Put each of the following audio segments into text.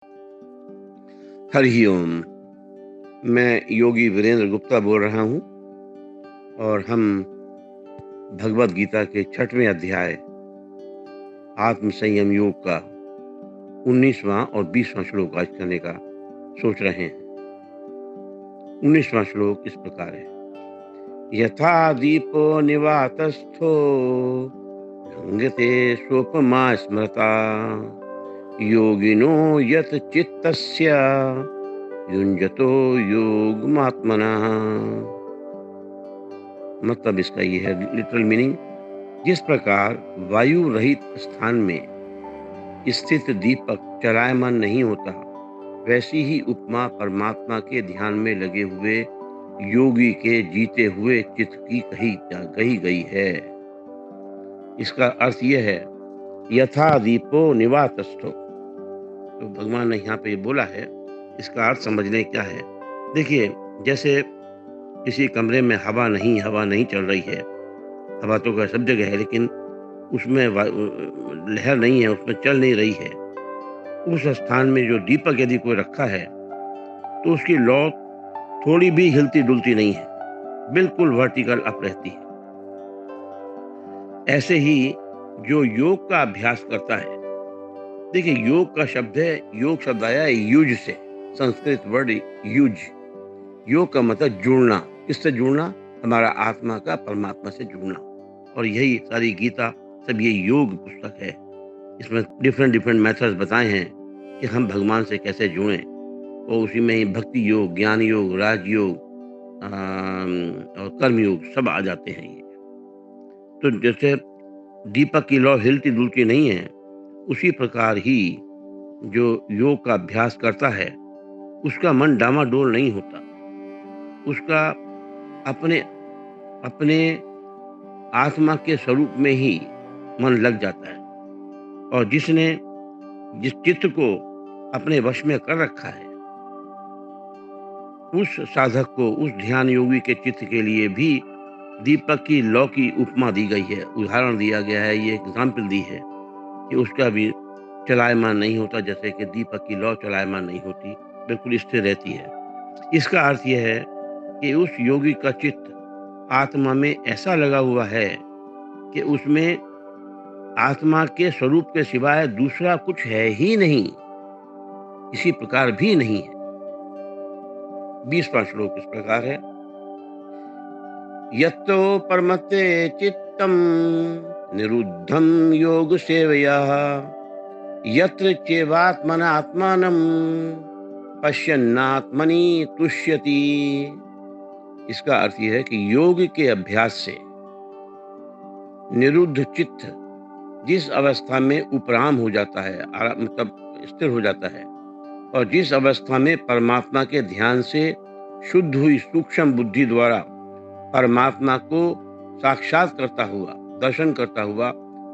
हरि ओम। मैं योगी वीरेंद्र गुप्ता बोल रहा हूँ और हम भगवद गीता के 6वें अध्याय आत्म संयम योग का 19वां और 20वां श्लोक आज करने का सोच रहे हैं। 19वां श्लोक इस प्रकार है। यथा दीपो निवातस्थो भंगते सोपमा स्मृता योगिनो यत चित्तस्य युञ्जतो योगमात्मनः। मतलब इसका ये है लिटरल मीनिंग, जिस प्रकार वायु रहित स्थान में स्थित दीपक चलायमान नहीं होता, वैसी ही उपमा परमात्मा के ध्यान में लगे हुए योगी के जीते हुए चित्त की कही गई है। इसका अर्थ यह है, यथा दीपो निवातस्थो। तो भगवान ने यहाँ पे बोला है, इसका अर्थ समझने क्या है। देखिए, जैसे किसी कमरे में हवा नहीं चल रही है, हवा तो क्या सब जगह है, लेकिन उसमें लहर नहीं है, उसमें चल नहीं रही है। उस स्थान में जो दीपक यदि कोई रखा है तो उसकी लौ थोड़ी भी हिलती डुलती नहीं है, बिल्कुल वर्टिकल अप रहती है। ऐसे ही जो योग का अभ्यास करता है, देखिए योग का शब्द है, योग शब्द आया है युज से, संस्कृत वर्ड युज। योग का मतलब जुड़ना। किससे जुड़ना? हमारा आत्मा का परमात्मा से जुड़ना। और यही सारी गीता, सब ये योग पुस्तक है। इसमें डिफरेंट मेथड्स बताए हैं कि हम भगवान से कैसे जुड़ें, और उसी में ही भक्ति योग, ज्ञान योग, राजयोग और कर्म योग सब आ जाते हैं। ये तो जैसे दीपक की लौ हिलती डुलती नहीं है, उसी प्रकार ही जो योग का अभ्यास करता है उसका मन डामाडोल नहीं होता, उसका अपने अपने आत्मा के स्वरूप में ही मन लग जाता है। और जिसने जिस चित्त को अपने वश में कर रखा है, उस साधक को, उस ध्यान योगी के चित्त के लिए भी दीपक की लौ की उपमा दी गई है, उदाहरण दिया गया है, ये एग्जाम्पल दी है कि उसका भी चलायमान नहीं होता, जैसे कि दीपक की लौ चलायमान नहीं होती, बिल्कुल स्थिर रहती है। इसका अर्थ यह है कि उस योगी का चित्त आत्मा में ऐसा लगा हुआ है कि उसमें आत्मा के स्वरूप के सिवाय दूसरा कुछ है ही नहीं, किसी प्रकार भी नहीं है। 20वां श्लोक इस प्रकार है। यत्तो परमते चित्तम निरुद्धम योग सेवया यत्र चैवात्मनात्मानं पश्यन्नात्मनि तुष्यति। इसका अर्थ यह है कि योग के अभ्यास से निरुद्ध चित्त जिस अवस्था में उपराम हो जाता है, मतलब स्थिर हो जाता है, और जिस अवस्था में परमात्मा के ध्यान से शुद्ध हुई सूक्ष्म बुद्धि द्वारा परमात्मा को साक्षात करता हुआ, दर्शन करता हुआ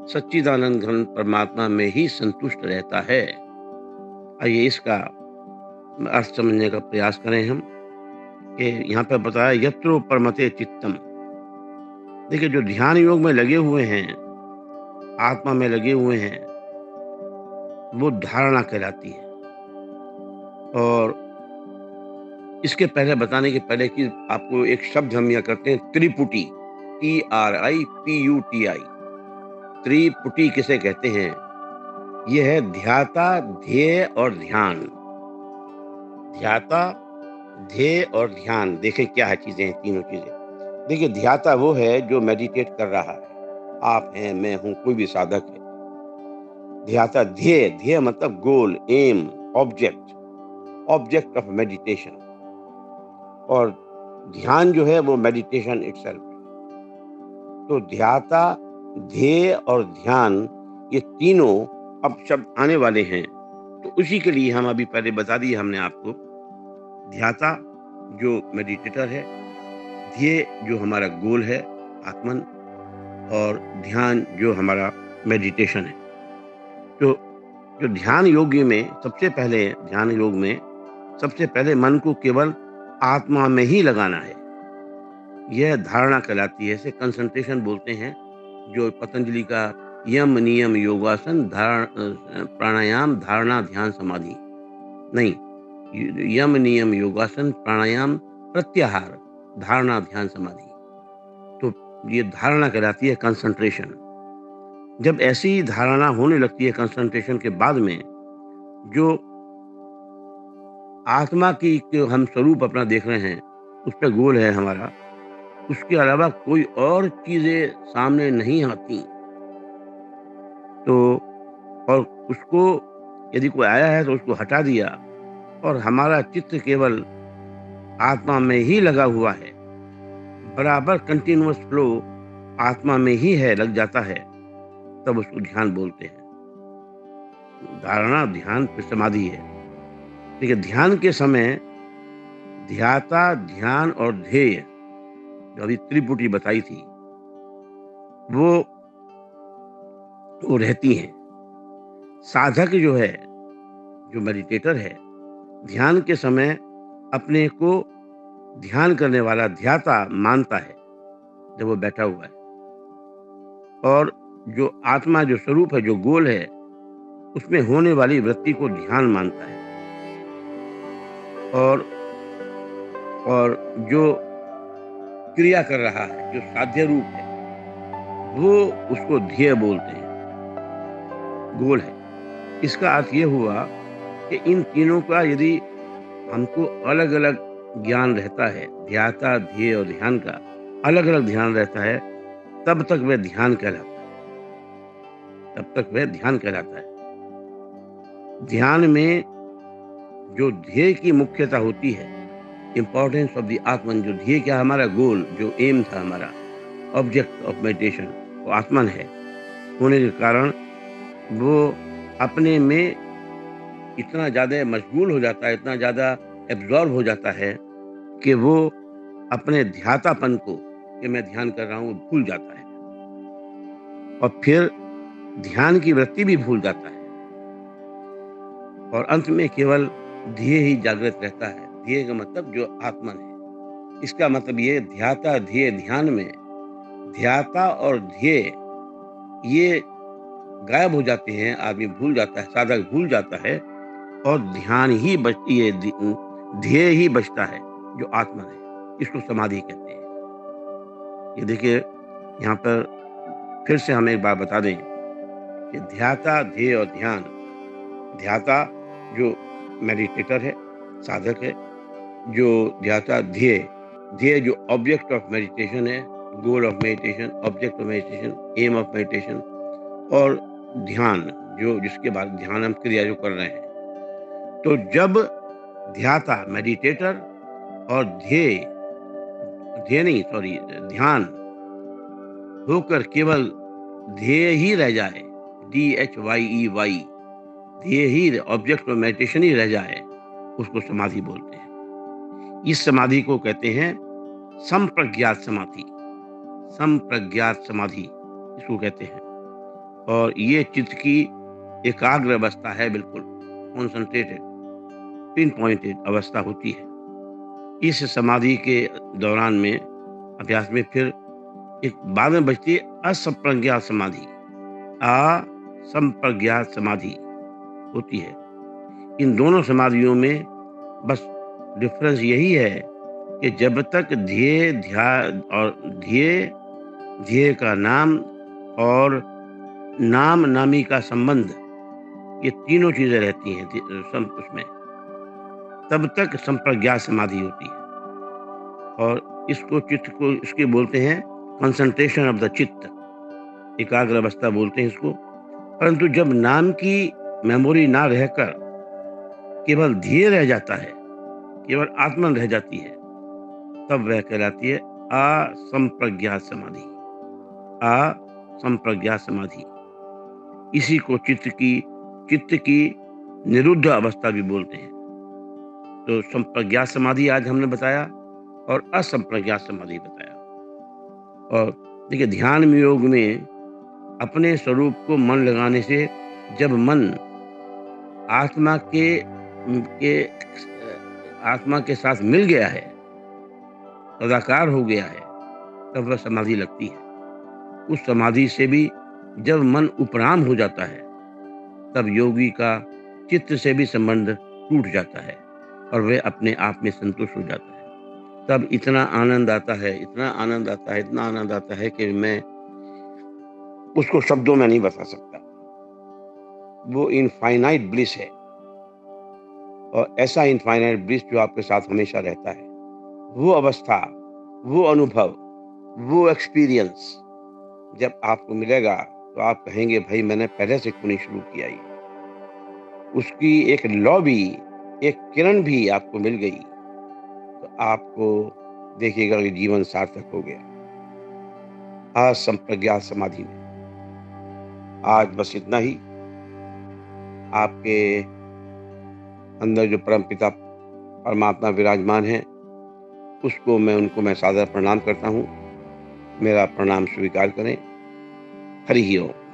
सच्चिदानंद घन परमात्मा में ही संतुष्ट रहता है। आइए इसका अर्थ समझने का प्रयास करें हम, कि यहाँ पर बताया यत्रो परमते चित्तम। देखिए, जो ध्यान योग में लगे हुए हैं, आत्मा में लगे हुए हैं, वो धारणा कहलाती है। और इसके पहले बताने के पहले कि आपको एक शब्द हम यह करते हैं, त्रिपुटी, TRIPUTI। त्रिपुटी किसे कहते हैं? यह है ध्याता, ध्येय और ध्यान। ध्याता, ध्येय और ध्यान। देखें क्या है चीजें, तीनों चीजें। देखिए, ध्याता वो है जो मेडिटेट कर रहा है, आप हैं, मैं हूं, कोई भी साधक है। ध्याता। ध्येय, ध्येय मतलब गोल, एम, ऑब्जेक्ट ऑफ मेडिटेशन। और ध्यान जो है वो मेडिटेशन इटसेल्फ है। तो ध्याता, ध्येय और ध्यान, ये तीनों अब शब्द आने वाले हैं। तो उसी के लिए हम अभी पहले बता दिए हमने आपको, ध्याता जो मेडिटेटर है, ध्येय जो हमारा गोल है आत्मन, और ध्यान जो हमारा मेडिटेशन है। तो जो ध्यान योग में सबसे पहले मन को केवल आत्मा में ही लगाना है। यह धारणा कहलाती है, इसे कंसंट्रेशन बोलते हैं। जो पतंजलि का यम नियम योगासन प्राणायाम धारणा ध्यान समाधि, नहीं, यम, नियम, योगासन, प्राणायाम, प्रत्याहार, धारणा, ध्यान, समाधि। तो ये धारणा कहलाती है कंसंट्रेशन। जब ऐसी धारणा होने लगती है कंसंट्रेशन के बाद में, जो आत्मा की जो हम स्वरूप अपना देख रहे हैं, उस पे गोल है हमारा, उसके अलावा कोई और चीज़ें सामने नहीं आती। तो और उसको यदि कोई आया है तो उसको हटा दिया और हमारा चित्त केवल आत्मा में ही लगा हुआ है, बराबर कंटीन्यूअस फ्लो आत्मा में ही है, लग जाता है, तब उसको ध्यान बोलते हैं। धारणा, ध्यान फिर समाधि है। देखिए, ध्यान के समय ध्याता, ध्यान और ध्येय, जो अभी त्रिपुटी बताई थी, वो वो रहती हैं। साधक जो है, जो मेडिटेटर है, ध्यान के समय अपने को ध्यान करने वाला ध्याता मानता है जब वो बैठा हुआ है, और जो आत्मा, जो स्वरूप है, जो गोल है, उसमें होने वाली वृत्ति को ध्यान मानता है। और जो क्रिया कर रहा है, जो साध्य रूप है, वो उसको ध्येय बोलते हैं, गोल है। इसका अर्थ ये हुआ कि इन तीनों का यदि हमको अलग-अलग ज्ञान रहता है, ध्याता, ध्येय और ध्यान का अलग-अलग ध्यान रहता है, तब तक वह ध्यान कहलाता है, तब तक वह ध्यान कहलाता है। ध्यान में जो ध्येय की मुख्यता होती है, इम्पोर्टेंस ऑफ द आत्मन, जो ध्येय क्या, हमारा गोल, जो एम था, हमारा ऑब्जेक्ट ऑफ मेडिटेशन, वो आत्मन है, होने के कारण वो अपने में इतना ज़्यादा मशगूल हो जाता है, इतना ज़्यादा एब्ज़ॉर्ब हो जाता है कि वो अपने ध्यातापन को, कि मैं ध्यान कर रहा हूँ, भूल जाता है, और फिर ध्यान की वृत्ति भी भूल जाता है, और अंत में केवल ध्येय ही जागृत रहता है। ध्येय का मतलब जो आत्मन है। इसका मतलब ये, ध्याता, ध्येय, ध्यान में ध्याता और ध्येय ये गायब हो जाते हैं, आदमी भूल जाता है, साधक भूल जाता है, और ध्यान ही ये ध्येय ही बचता है, जो आत्मन है। इसको समाधि कहते हैं। ये देखिए, यहाँ पर फिर से हम एक बात बता दें कि ध्याता, ध्येय और ध्यान। ध्याता जो मेडिटेटर है, साधक है, जो ध्याता, ध्येय, ध्येय जो ऑब्जेक्ट ऑफ मेडिटेशन है, goal of meditation, object of meditation, aim of meditation, और ध्यान, जो जिसके बाद ध्यान हम क्रिया जो कर रहे हैं। तो जब ध्याता, मेडिटेटर, और ध्येय, ध्येय नहीं, सॉरी, ध्यान होकर केवल ध्येय ही रह जाए, DHYEY, ध्येय ही, ऑब्जेक्ट ऑफ मेडिटेशन ही रह जाए, उसको समाधि बोलते हैं। इस समाधि को कहते हैं संप्रज्ञात समाधि। संप्रज्ञात समाधि इसको कहते हैं, और ये चित्त की एकाग्र अवस्था है, बिल्कुल कॉन्सेंट्रेटेड, पिन पॉइंटेड अवस्था होती है। इस समाधि के दौरान में, अभ्यास में, फिर एक बाद में बचती है असंप्रज्ञात समाधि। असंप्रज्ञात समाधि होती है। इन दोनों समाधियों में बस डिफरेंस यही है कि जब तक ध्येय, ध्यान और ध्येय, ध्येय का नाम और नाम नामी का संबंध, ये तीनों चीजें रहती हैं उसमें, तब तक संप्रज्ञात समाधि होती है। और इसको, चित्त को, इसके बोलते हैं कंसंट्रेशन ऑफ द चित्त, एकाग्र अवस्था बोलते हैं इसको। परंतु जब नाम की मेमोरी ना रहकर केवल ध्येय रह जाता है, केवल आत्मन रह जाती है, तब वह कहलाती है असंप्रज्ञात समाधि। असंप्रज्ञात समाधि, इसी को चित्त की निरुद्ध अवस्था भी बोलते हैं। तो संप्रज्ञात समाधि आज हमने बताया, और असंप्रज्ञात समाधि बताया। और देखिए, ध्यान योग में अपने स्वरूप को मन लगाने से, जब मन आत्मा आत्मा के साथ मिल गया है, तदाकार हो गया है, तब वह समाधि लगती है। उस समाधि से भी जब मन उपराम हो जाता है, तब योगी का चित्त से भी संबंध टूट जाता है और वह अपने आप में संतुष्ट हो जाता है। तब इतना आनंद आता है, इतना आनंद आता है, इतना आनंद आता है कि मैं उसको शब्दों में नहीं बता सकता। वो इनफाइनाइट ब्लिस है और ऐसा इनफाइनाइट ब्लिस जो आपके साथ हमेशा रहता है। वो अवस्था, वो अनुभव, वो एक्सपीरियंस जब आपको मिलेगा तो आप कहेंगे भाई मैंने पहले से क्यों नहीं शुरू किया ये। उसकी एक लौ भी, एक किरण भी आपको मिल गई तो आपको देखिएगा कि जीवन सार्थक हो गया। आज संप्रज्ञात समाधि में आज बस इतना ही। आपके अंदर जो परमपिता परमात्मा विराजमान है उनको मैं सादर प्रणाम करता हूँ। मेरा प्रणाम स्वीकार करें। हरि ओम।